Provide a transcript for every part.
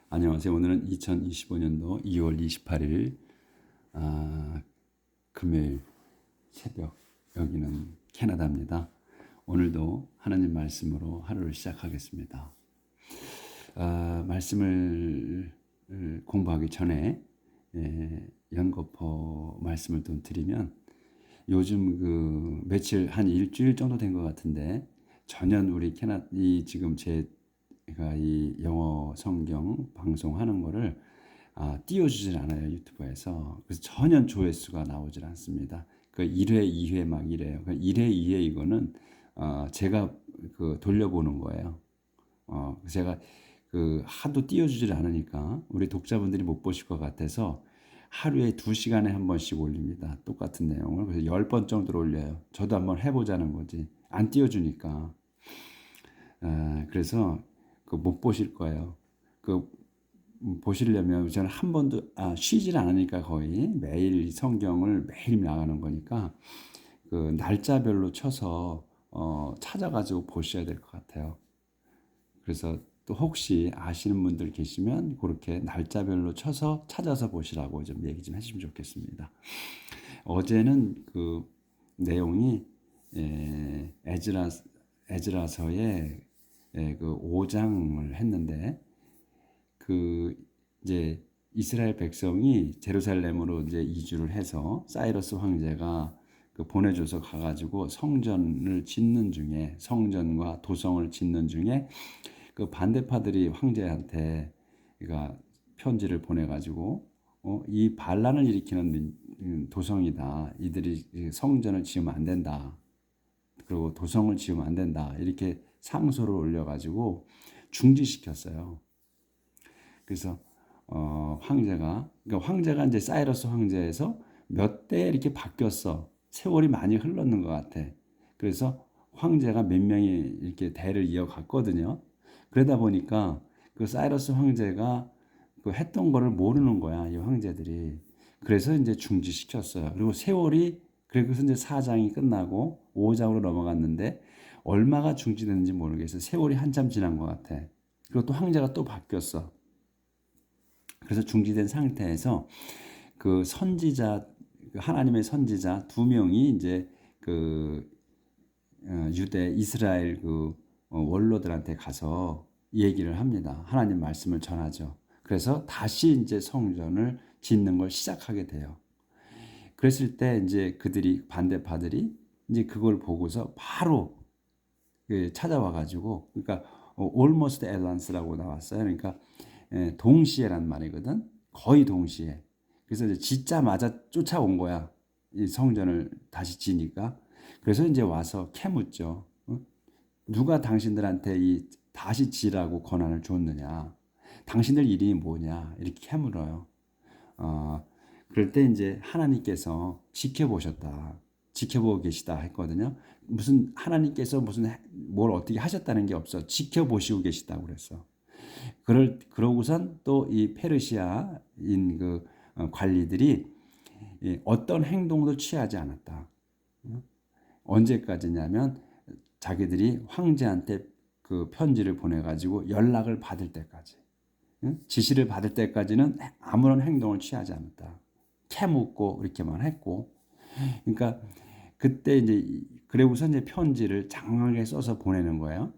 안녕하세요. 오늘은 2025년도 2월 28일 금요일 새벽, 여기는 캐나다입니다. 오늘도 하나님 말씀으로 하루를 시작하겠습니다. 말씀을 공부하기 전에 연거포 말씀을 좀 드리면, 요즘 며칠 한 일주일 정도 된 것 같은데 전혀 우리 지금 제가 이 영어 성경 방송하는 거를 띄워주질 않아요, 유튜브에서. 그래서 전혀 조회수가 나오질 않습니다. 그 1회, 2회 막 이래요. 그 1회, 2회 이거는 제가 돌려보는 거예요. 제가 하도 띄워주질 않으니까 우리 독자분들이 못 보실 것 같아서 하루에 2시간에 한 번씩 올립니다. 똑같은 내용을. 그래서 10번 정도로 올려요. 저도 한번 해보자는 거지. 안 띄워주니까. 그래서 못 보실 거예요. 보시려면 저는 한 번도 쉬질 않으니까 거의 매일 성경을 매일 나가는 거니까 날짜별로 쳐서 찾아가지고 보셔야 될 것 같아요. 그래서 또 혹시 아시는 분들 계시면 그렇게 날짜별로 쳐서 찾아서 보시라고 좀 얘기 좀 해주시면 좋겠습니다. 어제는 내용이 에즈라서의 5장을 했는데, 이제 이스라엘 백성이 제루살렘으로 이제 이주를 해서 사이러스 황제가 보내줘서 가가지고 성전을 짓는 중에, 성전과 도성을 짓는 중에 반대파들이 황제한테 편지를 보내가지고 이 반란을 일으키는 도성이다. 이들이 성전을 지으면 안 된다. 그리고 도성을 지으면 안 된다. 이렇게 상소를 올려가지고 중지시켰어요. 그래서 황제가 이제 사이러스 황제에서 몇 대 이렇게 바뀌었어. 세월이 많이 흘렀는 것 같아. 그래서 황제가 몇 명이 이렇게 대를 이어갔거든요. 그러다 보니까 사이러스 황제가 했던 거를 모르는 거야, 이 황제들이. 그래서 이제 중지시켰어요. 그리고 그래서 이제 4장이 끝나고 5장으로 넘어갔는데 얼마가 중지됐는지 모르겠어요. 세월이 한참 지난 것 같아. 그리고 또 황제가 또 바뀌었어. 그래서 중지된 상태에서 하나님의 선지자 2명이 이제 유대 이스라엘 원로들한테 가서 얘기를 합니다. 하나님 말씀을 전하죠. 그래서 다시 이제 성전을 짓는 걸 시작하게 돼요. 그랬을 때 이제 반대파들이 이제 그걸 보고서 바로 찾아와 가지고, 그러니까 almost at once라고 나왔어요. 그러니까 동시에란 말이거든. 거의 동시에. 그래서 이제 짓자마자 쫓아온 거야. 이 성전을 다시 지니까. 그래서 이제 와서 캐묻죠. 누가 당신들한테 이 다시 지라고 권한을 줬느냐? 당신들 이름이 뭐냐? 이렇게 캐물어요. 그럴 때 이제 하나님께서 지켜보고 계시다 했거든요. 하나님께서 뭘 어떻게 하셨다는 게 없어. 지켜보시고 계시다고 그랬어. 그러고선 또 이 페르시아인 관리들이 어떤 행동도 취하지 않았다. 언제까지냐면 자기들이 황제한테 편지를 보내가지고 연락을 받을 때까지, 지시를 받을 때까지는 아무런 행동을 취하지 않았다. 캐묻고 이렇게만 했고, 그러니까 그때 그래고서 이제 편지를 장황하게 써서 보내는 거예요.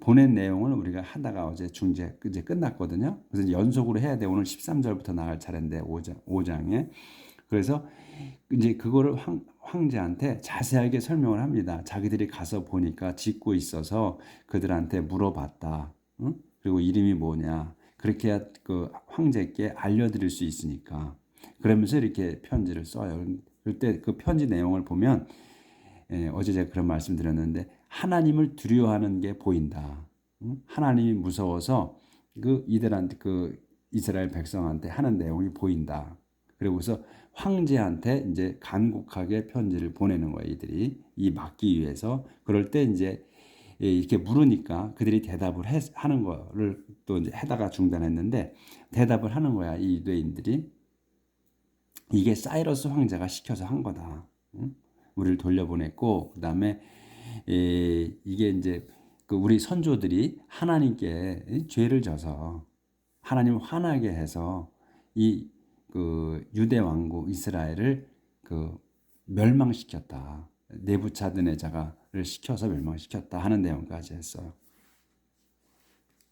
보낸 내용을 우리가 하다가 어제 이제 끝났거든요. 그래서 이제 연속으로 해야 돼. 오늘 13절부터 나갈 차례인데 5장에. 그래서 이제 그거를 황제한테 자세하게 설명을 합니다. 자기들이 가서 보니까 짓고 있어서 그들한테 물어봤다. 응? 그리고 이름이 뭐냐. 그렇게 해야 황제께 알려드릴 수 있으니까. 그러면서 이렇게 편지를 써요. 그럴 때 편지 내용을 보면, 어제 제가 그런 말씀 드렸는데, 하나님을 두려워하는 게 보인다. 하나님이 무서워서 이들한테 이스라엘 백성한테 하는 내용이 보인다. 그리고서 황제한테 이제 간곡하게 편지를 보내는 거예요. 이들이 막기 위해서. 그럴 때 이제 이렇게 물으니까 그들이 대답을 하는 거를 또 이제 하다가 중단했는데, 대답을 하는 거야. 이 유대인들이. 이게 사이러스 황제가 시켜서 한 거다. 우리를 돌려보냈고, 그다음에 이게 이제 우리 선조들이 하나님께 죄를 져서 하나님 화나게 해서 이 그 유대 왕국 이스라엘을 그 멸망시켰다. 네부차드네자가를 시켜서 멸망시켰다 하는 내용까지 했어요.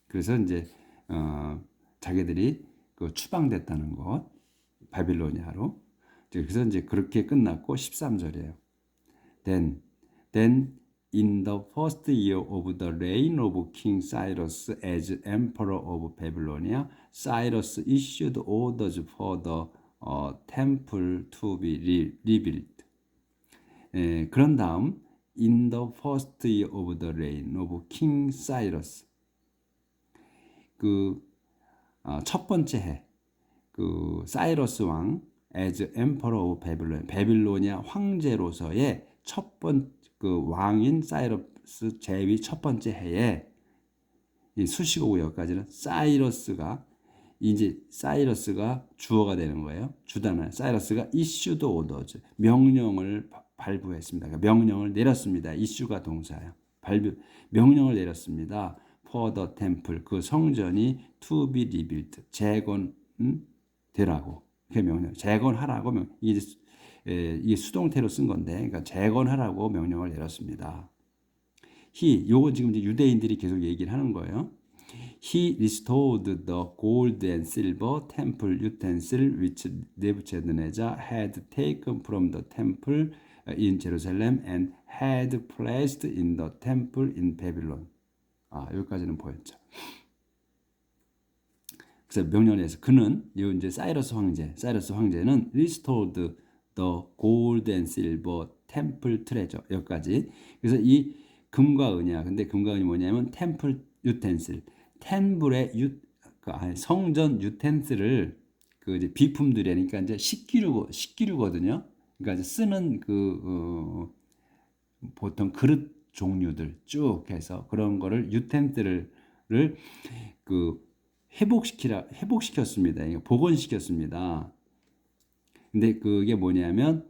그래서 이제 자기들이 그 추방됐다는 것, 바빌로니아로. 그래서 이제 그렇게 끝났고 13절이에요. Then in the first year of the reign of King Cyrus as emperor of Babylonia, Cyrus issued orders for the temple to be rebuilt. 그런 다음 in the first year of the reign of King Cyrus 그 첫 번째 해 그 사이러스 왕 as emperor of Babylon 베빌로니아 황제로서의 첫 번 그 왕인 사이러스 제위 첫 번째 해에 이 수식어고 여기까지는 사이러스가 이제 사이러스가 주어가 되는 거예요. 주단어요. 사이러스가 issued orders 명령을 발부했습니다. 그러니까 명령을 내렸습니다. issue가 동사예요. 명령을 내렸습니다. for the temple 그 성전이 to be rebuilt 재건 되라고 그 명령 재건하라고 이게 수동태로 쓴 건데 그러니까 재건하라고 명령을 내렸습니다. 요건 지금 이제 유대인들이 계속 얘기를 하는 거예요. He restored the gold and silver temple utensil which Nebuchadnezzar had taken from the temple in Jerusalem and had placed in the temple in Babylon. 여기까지는 보였죠. 그래서 명령에서 그는 이제 사이러스 황제는 restored the gold and silver temple treasure 여기까지. 그래서 이 금과 은이야. 근데 금과 은이 뭐냐면 템플 유텐슬, 템플의 성전 유텐슬을 그 이제 비품들이니까 이제 식기류거든요. 그러니까 이제 쓰는 보통 그릇 종류들 쭉 해서 그런 거를 유텐슬을 그 회복시켰습니다. 복원시켰습니다. 근데 그게 뭐냐면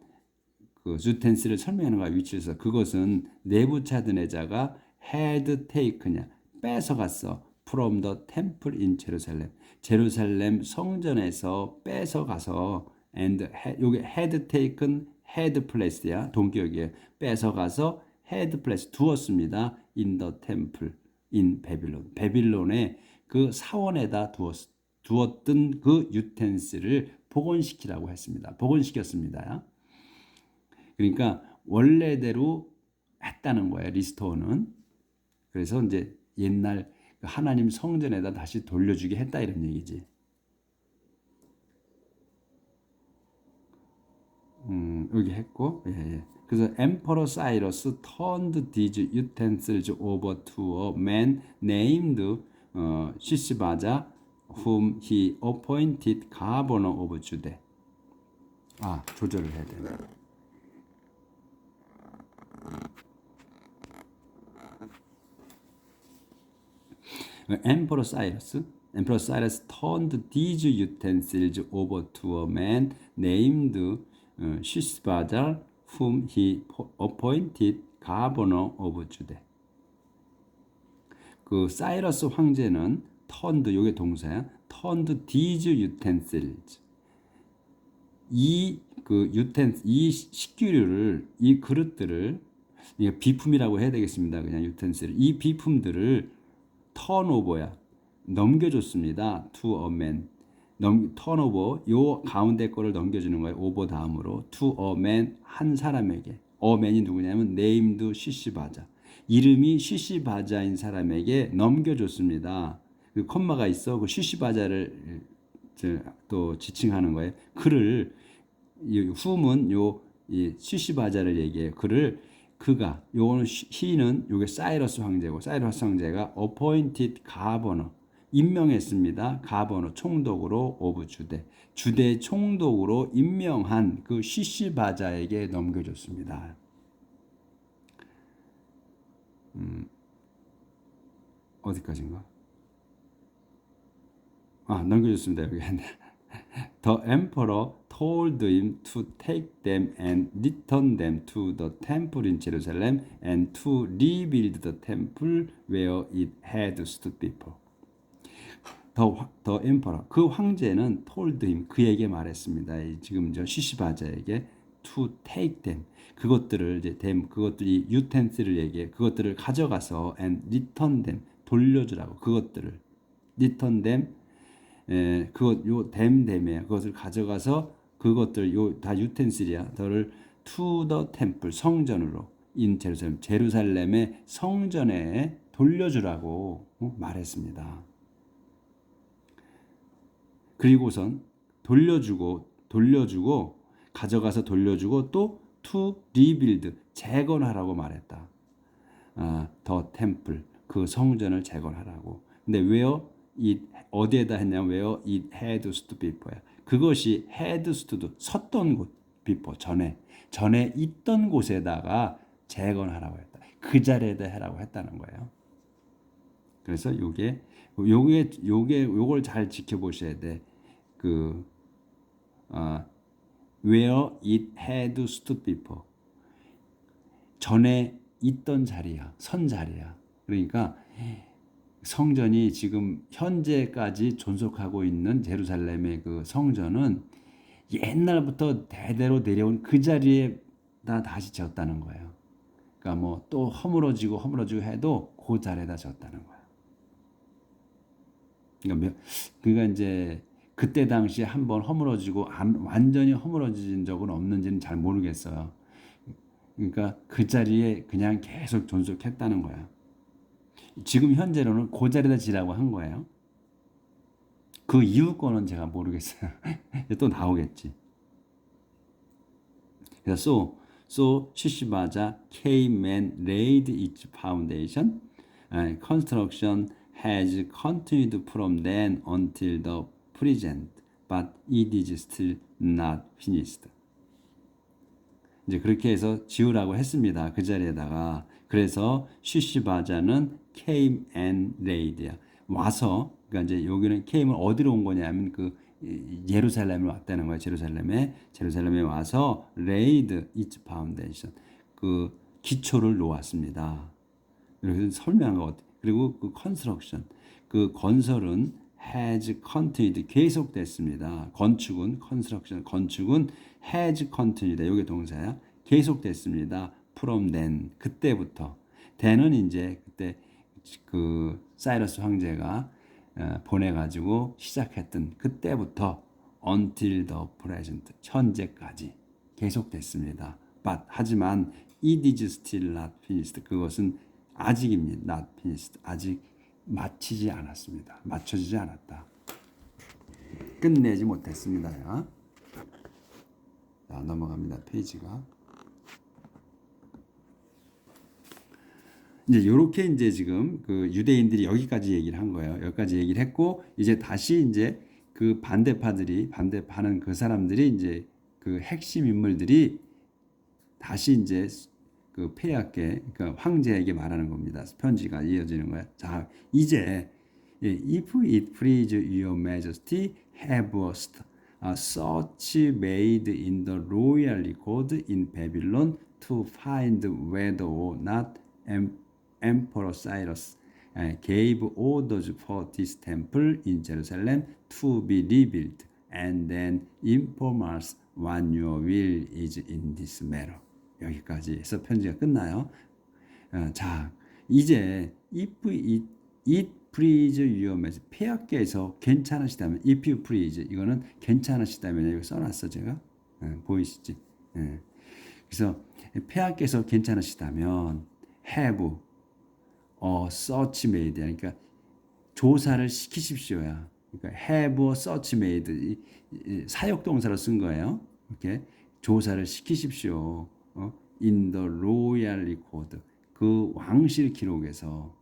그 유텐슬을 설명하는 거야 위치에서 그것은 네부차드네자가 had taken냐 뺏어갔어 from the temple in Jerusalem 제루살렘 성전에서 뺏어가서 and 여기 had taken had placed야 동격이에요. 뺏어가서 had placed 두었습니다. in the temple in Babylon 베빌론의 그 사원에다 두었던 그 유텐슬을 복원시키라고 했습니다. 복원시켰습니다. 그러니까 원래대로 했다는 거예요. 리스토어는. 그래서 이제 옛날 하나님 성전에다 다시 돌려주게 했다 이런 얘기지. 여기 했고, 예. 그래서 Emperor Cyrus turned these utensils over to a man named 시스바자, whom he appointed governor of Judah. 조절을 해야 되네. Emperor Cyrus turned these utensils over to a man named 시스바자, whom he appointed governor of Judah. 그 사이러스 황제는 turned 요게 동사야. turned these utensils 이 식기류를 이 그릇들을 이게 비품이라고 해야 되겠습니다. 그냥 유텐슬 이 비품들을 턴오버야 넘겨줬습니다. to a man 턴오버 요 가운데 거를 넘겨주는 거예요. 오버 다음으로 to a man 한 사람에게 a man이 누구냐면 named 시시바자 이름이 시시바자인 사람에게 넘겨줬습니다. 그 콤마가 있어 그 시시바자를 또 지칭하는 거예요. 그를 whom은 이 시시바자를 얘기해요. 그가 요거는 he는 요게 사이러스 황제고 사이러스 황제가 appointed governor 임명했습니다. governor 총독으로 of 주대 총독으로 임명한 그 시시바자에게 넘겨줬습니다. 어디까지인가? 넘겨줬습니다. 여기 The emperor told him to take them and return them to the temple in Jerusalem and to rebuild the temple where it had stood before. 더 emperor 그 황제는 told him 그에게 말했습니다. 지금 저 시시바자에게 to take them 그것들을 이제 them 그것들이 utensille을 그것들을 가져가서 and return them 돌려주라고 그것들을 return them 그것 요 댐댐에 그것을 가져가서 그것들 요 다 유텐실이야. 더를 to the temple 성전으로 in 제루살렘의 성전에 돌려주라고 말했습니다. 그리고선 돌려주고 가져가서 돌려주고 또 to rebuild 재건하라고 말했다. the temple 그 성전을 재건하라고. 근데 왜요? 어디에다 했냐면 왜요? It had stood before야. 그것이 had stood 섰던 곳 before 전에 있던 곳에다가 재건하라고 했다. 그 자리에다 해라고 했다는 거예요. 그래서 요걸 잘 지켜보셔야 돼. where it had stood before 전에 있던 자리야, 선 자리야. 그러니까 성전이 지금 현재까지 존속하고 있는 제루살렘의 그 성전은 옛날부터 대대로 내려온 그 자리에다 다시 지었다는 거예요. 그러니까 뭐 또 허물어지고 해도 그 자리에다 지었다는 거예요. 그러니까 이제 그때 당시에 한번 허물어지고 완전히 허물어진 적은 없는지는 잘 모르겠어요. 그러니까 그 자리에 그냥 계속 존속했다는 거야. 지금 현재로는 그 자리에다 지라고 한 거예요. 그 이후 거는 제가 모르겠어요. 또 나오겠지. 그래서 so 시시바자 came and laid its foundation. Construction has continued from then until the present, but it is still not finished. 이제 그렇게 해서 지으라고 했습니다. 그 자리에다가. 그래서 시시바자는 came and laid야. 와서 그러니까 이제 여기는 came은 어디로 온 거냐면 그 예루살렘으로 왔다는 거예요. 제루살렘에 와서 laid its foundation. 그 기초를 놓았습니다. 이렇게 설명한 것 같아요. 그리고 그 construction 그 건설은 has continued 계속됐습니다. 건축은 has continued 이게 동사야. 계속됐습니다. from then 그때부터. then은 이제 그때 그 사이러스 황제가 보내가지고 시작했던 그때부터 until the present 현재까지 계속됐습니다. But 하지만 it is still not finished 그것은 아직입니다. not finished 아직 마치지 않았습니다. 맞춰지지 않았다. 끝내지 못했습니다. 자, 넘어갑니다. 페이지가. 이제 요렇게 이제 지금 그 유대인들이 여기까지 얘기를 한 거예요. 여기까지 얘기를 했고 이제 다시 이제 그 반대파는 그 사람들이 이제 그 핵심 인물들이 다시 이제 그 폐하께 그러니까 황제에게 말하는 겁니다. 편지가 이어지는 거야. 자, 이제 if it please your majesty have a search made in the royal record in Babylon to find whether or not Emperor Cyrus gave orders for this temple in Jerusalem to be rebuilt and then inform us what your will is in this matter. 여기까지 해서 편지가 끝나요. 자, 이제 if it please your majesty 폐하께서 괜찮으시다면 if you please 이거는 괜찮으시다면 이거 써놨어 제가 보이시지? 그래서 폐하께서 괜찮으시다면 have search made 그러니까 조사를 시키십시오야. 그러니까 have search made 사역동사로 쓴 거예요. 이렇게 조사를 시키십시오. in the royal record 그 왕실 기록에서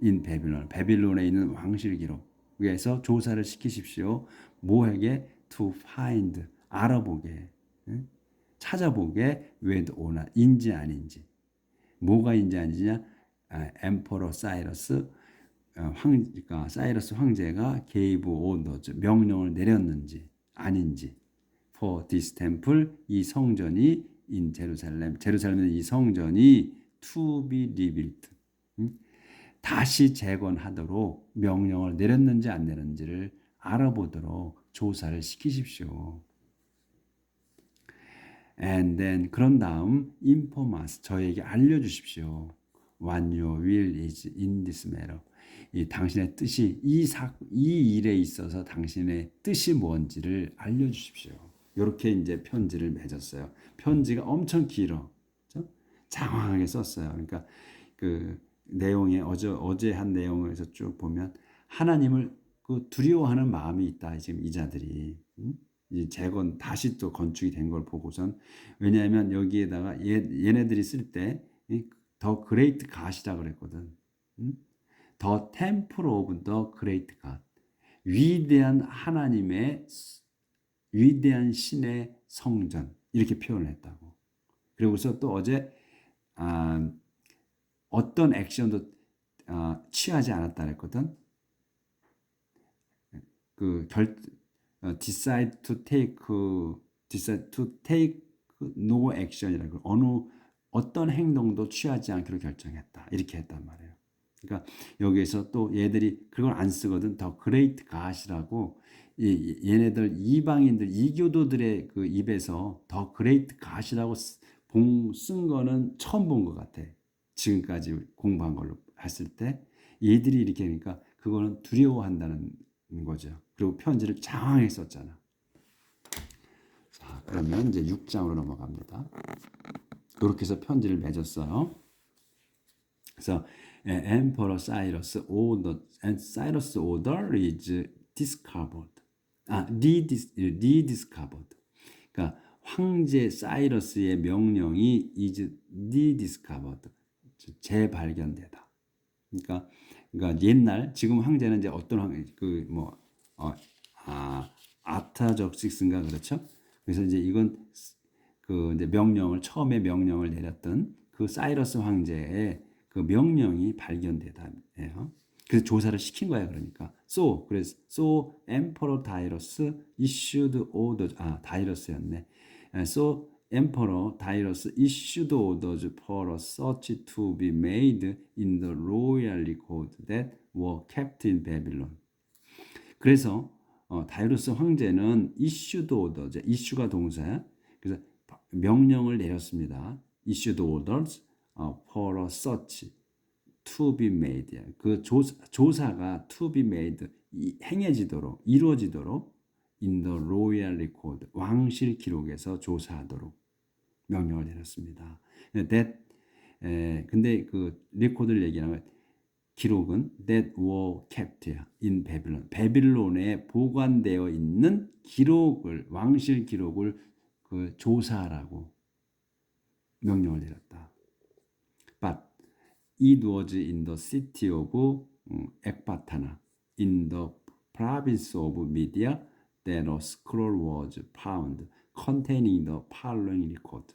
in 베빌론에 있는 왕실 기록에서 조사를 시키십시오. 뭐에게 to find 알아보게 찾아보게 whether or not 인지 아닌지 뭐가 인지 아닌지냐 엠퍼러 사이러스 그러니까 사이러스 황제가 gave orders 명령을 내렸는지 아닌지 for this temple 이 성전이 in 제루살렘에 이 성전이 to be rebuilt 다시 재건하도록 명령을 내렸는지 안 내렸는지를 알아보도록 조사를 시키십시오. And then 그런 다음 inform us 저에게 알려주십시오. What your will is in this matter. 이 당신의 뜻이 이 일에 있어서 당신의 뜻이 뭔지를 알려주십시오. 이렇게 이제 편지를 맺었어요. 편지가 엄청 길어. 그렇죠? 장황하게 썼어요. 그러니까 그 내용에 어제 한 내용에서 쭉 보면 하나님을 그 두려워하는 마음이 있다. 지금 이 자들이. 이 재건 다시 또 건축이 된 걸 보고선 왜냐하면 여기에다가 얘네들이 쓸 때 더 그레이트 갓이라 그랬거든. 더 템플 오브 더 그레이트 갓. 위대한 하나님의 위대한 신의 성전 이렇게 표현을 했다고. 그리고서 또 어제 어떤 액션도 취하지 않았다 그랬거든. decide to take no action이라고 어떤 행동도 취하지 않기로 결정했다. 이렇게 했단 말이에요. 그러니까 여기에서 또 얘들이 그걸 안 쓰거든. 더 그레이트 갓이라고 얘네들 이방인들 이교도들의 그 입에서 더 그레이트 갓이라고 쓴 거는 처음 본 것 같아. 지금까지 공부한 걸로 했을 때 얘들이 이렇게 하니까 그거는 두려워한다는 거죠. 그리고 편지를 장황하게 썼잖아. 자, 그러면 이제 6장으로 넘어갑니다. 이렇게 해서 편지를 맺었어요. 그래서 Emperor Cyrus order and Cyrus order is discovered. rediscovered. 그러니까 황제 사이러스의 명령이 is rediscovered. 재발견되다. 그러니까 옛날 지금 황제는 이제 어떤 아타적식스인가 그렇죠? 그래서 이제 이건 그 이제 처음에 명령을 내렸던 그 사이러스 황제의 그 명령이 발견되다예요. 그래서 조사를 시킨 거야 그러니까. 그래서 Emperor Darius issued orders. 다이러스였네. So Emperor Darius issued orders for a search to be made in the royal record that were kept in Babylon. 그래서 다이루스 황제는 issued orders, issue가 동사야. 그래서 명령을 내렸습니다. issued orders for a search to be made. 그 조사가 to be made 행해지도록 이루어지도록 in the royal record 왕실 기록에서 조사하도록 명령을 내렸습니다. 근데 그 레코드를 얘기하는 기록은 that were kept in Babylon. 바빌론에 보관되어 있는 기록을 왕실 기록을 그 조사하라고 명령을 내렸다. But it was in the city of Ecbatana, in the province of Media, that a scroll was found containing the following record.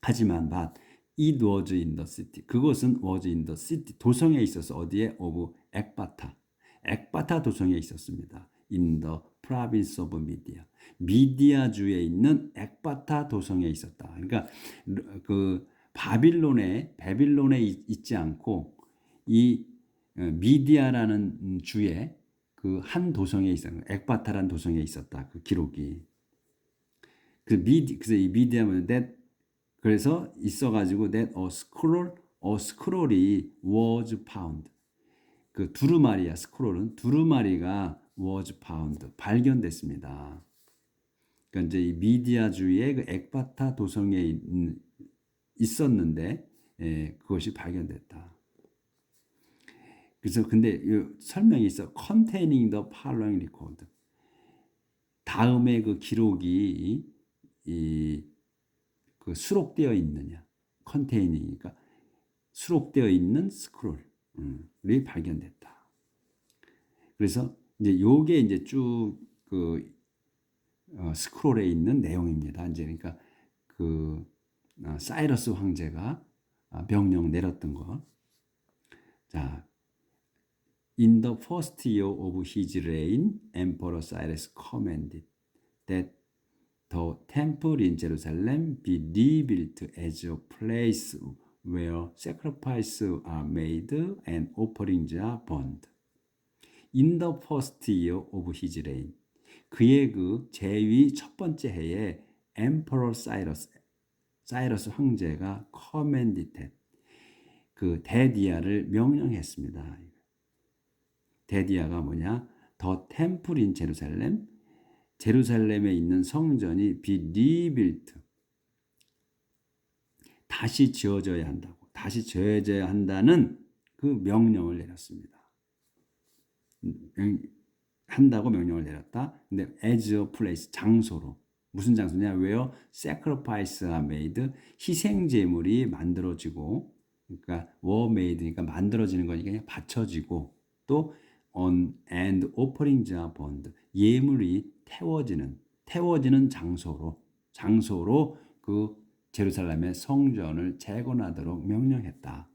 하지만 but it was in the city. 그것은 was in the city. 도성에 있어서 어디에? of 엑바타. 엑바타 도성에 있었습니다. in the province of Media. 미디아주에 있는 엑바타 도성에 있었다. 그러니까 그 바빌론에 있지 않고 이 미디아라는 주에 그 한 도성에 있었다. 엑바타라는 도성에 있었다. 그 기록이. 그래서 이 미디아는 그래서 있어가지고 that 스크롤이 was found. 그 두루마리야 스크롤은 두루마리가 was found 발견됐습니다. 그러니까 이제 이 미디아주의 그 엑바타 도성에 있었는데 그것이 발견됐다. 그래서 근데 설명이 있어. containing the following record. 다음에 그 기록이 그 수록되어 있느냐. containing, 수록되어 있는 스크롤이 발견됐다. 그래서 이제 요게 이제 쭉 그 스크롤에 있는 내용입니다. 이제 그러니까 그 사이러스 황제가 명령 내렸던 거. 자, in the first year of his reign, Emperor Cyrus commanded that the temple in Jerusalem be rebuilt as a place where sacrifices are made and offerings are burned. In the first year of his reign. 그의 그 제위 첫 번째 해에 Emperor 사이러스 황제가 commanded 그 데디아를 명령했습니다. 데디아가 뭐냐? The temple in Jerusalem, 제루살렘에 있는 성전이 be rebuilt, 다시 지어져야 한다고, 다시 지어져야 한다는 그 명령을 내렸습니다. 한다고 명령을 내렸다. 근데 as a place, 장소로. 무슨 장소냐? where sacrifices are made, 희생 제물이 만들어지고, 그러니까 were made, 그러니까 만들어지는 거니까 그냥 받쳐지고, 또 on and offerings are burned, 예물이 태워지는 장소로 그 제루살렘의 성전을 재건하도록 명령했다.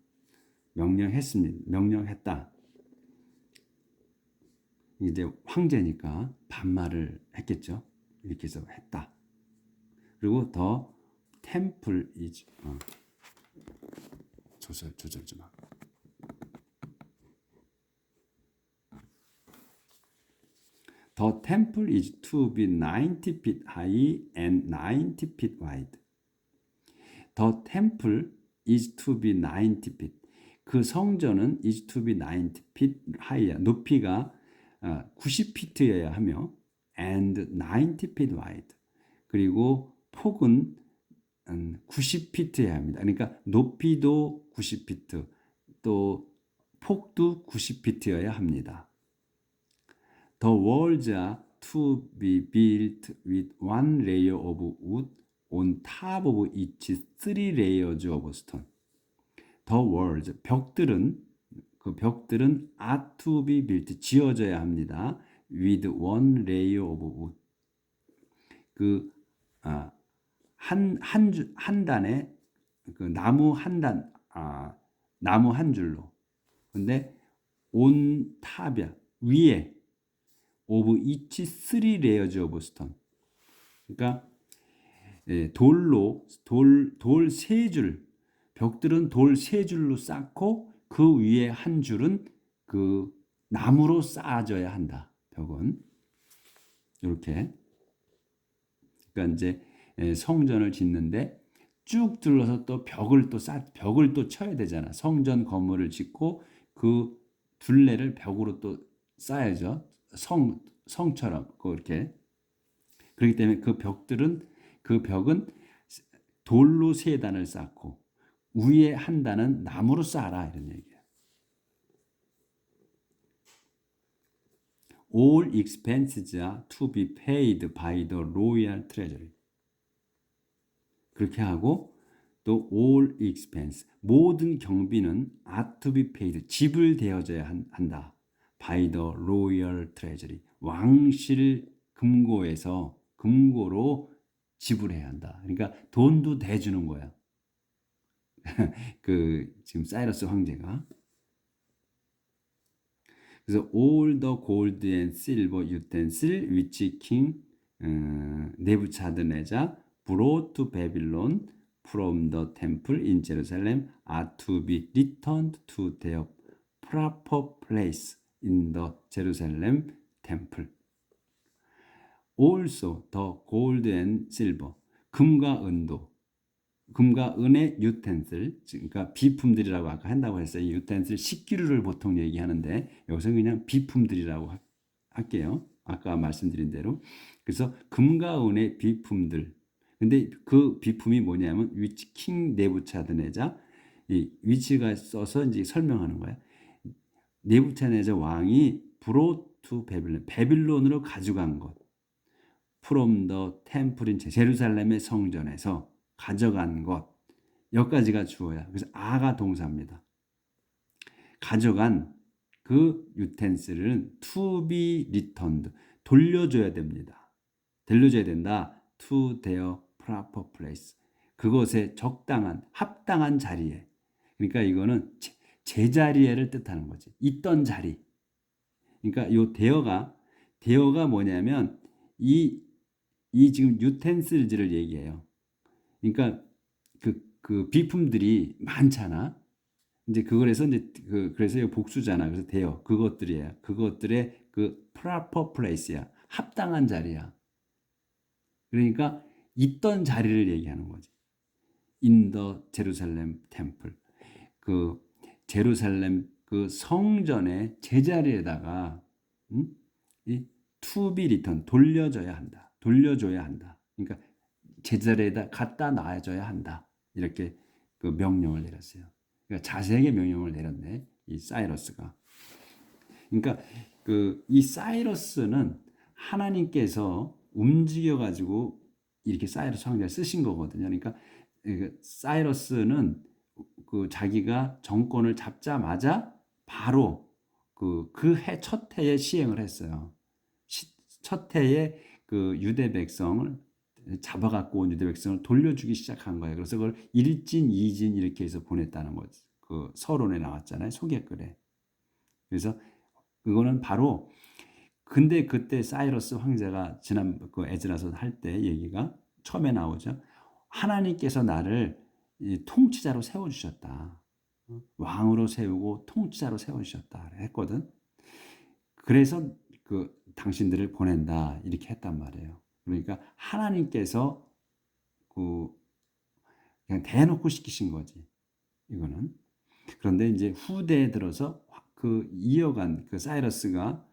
이제 황제니까 반말을 했겠죠. 이렇게 해서 했다. 그리고 더 템플 이즈 조절 좀 하고. The temple is to be 90 feet high and 90 feet wide. The temple is to be 90 feet. 그 성전은 is to be 90 feet high. 높이가 90피트여야 하며 and 90 feet wide. 그리고 폭은 90피트여야 합니다. 그러니까 높이도 90피트, 또 폭도 90피트여야 합니다. The walls are to be built with one layer of wood on top of each three layers of stone. The walls, 벽들은 are to be built, 지어져야 합니다. with one layer of wood. 한 단에 그 나무 한 줄로. 근데 on 탑이야, 위에 of each three layers of stone. 그러니까 돌 세 줄, 벽들은 돌 세 줄로 쌓고 그 위에 한 줄은 그 나무로 쌓아져야 한다. 벽은 이렇게. 그러니까 이제 성전을 짓는데 쭉 둘러서 또 벽을 또 쳐야 되잖아. 성전 건물을 짓고 그 둘레를 벽으로 또 쌓아야죠. 성처럼 그렇게. 그렇기 때문에 그 벽은 돌로 세 단을 쌓고 위에 한 단은 나무로 쌓아라, 이런 얘기예요. All expenses are to be paid by the royal treasury. 그렇게 하고 또 all expense, 모든 경비는 are to be paid, 지불되어져야 한다. by the royal treasury, 왕실 금고로 지불해야 한다. 그러니까 돈도 대주는 거야. 지금 사이러스 황제가. 그래서 all the gold and silver utensil which king 네부차드네자 brought to Babylon from the temple in Jerusalem are to be returned to their proper place in the Jerusalem temple. Also the gold and silver, 금과 은의 유텐슬, 그러니까 비품들이라고 아까 한다고 했어요. 이 유텐슬 식기류를 보통 얘기하는데 여기서 그냥 비품들이라고 할게요. 아까 말씀드린 대로. 그래서 금과 은의 비품들. 근데 그 비품이 뭐냐면 위치 킹 네부차드네자, 이 위치가 써서 이제 설명하는 거야. 네부차드네자 왕이 브로투 베빌론으로 가져간 것. From the temple in 제루살렘의 성전에서 가져간 것. 여기까지가 주어야. 그래서 아가 동사입니다. 가져간 그 유텐슬은 to be returned, 돌려줘야 됩니다. 돌려줘야 된다. to their proper place, 그것에 합당한 자리에. 그러니까 이거는 제자리에를 뜻하는 거지. 있던 자리. 그러니까 요 대여가 뭐냐면 이 지금 유텐슬즈를 얘기해요. 그러니까 그 비품들이 많잖아. 이제 그거에서 이제 그래서 이 복수잖아. 그래서 돼요. 그것들이야. 그것들의 그 proper place야. 합당한 자리야. 그러니까 있던 자리를 얘기하는 거지. In the Jerusalem temple. 그 제루살렘 그 성전의 제자리에다가 이 to be returned 돌려줘야 한다. 돌려줘야 한다. 그러니까 제자리에다 갖다 놔줘야 한다. 이렇게 그 명령을 내렸어요. 그러니까 자세하게 명령을 내렸네. 이 사이러스가. 그러니까 그 이 사이러스는 하나님께서 움직여 가지고 이렇게 사이러스 황제를 쓰신 거거든요. 그러니까 사이러스는 그 자기가 정권을 잡자마자 바로 그 해 첫 해에 시행을 했어요. 첫 해에 그 유대 백성을 잡아갖고 온 유대 백성을 돌려주기 시작한 거예요. 그래서 그걸 1진, 2진 이렇게 해서 보냈다는 거지. 그 서론에 나왔잖아요. 소개글에. 그래서 그거는 바로 근데 그때 사이러스 황제가 지난 그 에즈라서 할 때 얘기가 처음에 나오죠. 하나님께서 나를 통치자로 세워주셨다. 왕으로 세우고 통치자로 세워주셨다 했거든. 그래서 그 당신들을 보낸다 이렇게 했단 말이에요. 그러니까 하나님께서 그 그냥 대놓고 시키신 거지. 이거는. 그런데 이제 후대에 들어서 그 이어간 그 사이러스가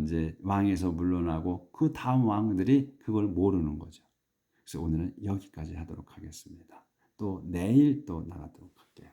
이제 왕에서 물러나고 그 다음 왕들이 그걸 모르는 거죠. 그래서 오늘은 여기까지 하도록 하겠습니다. 또 내일 또 나가도록 할게요.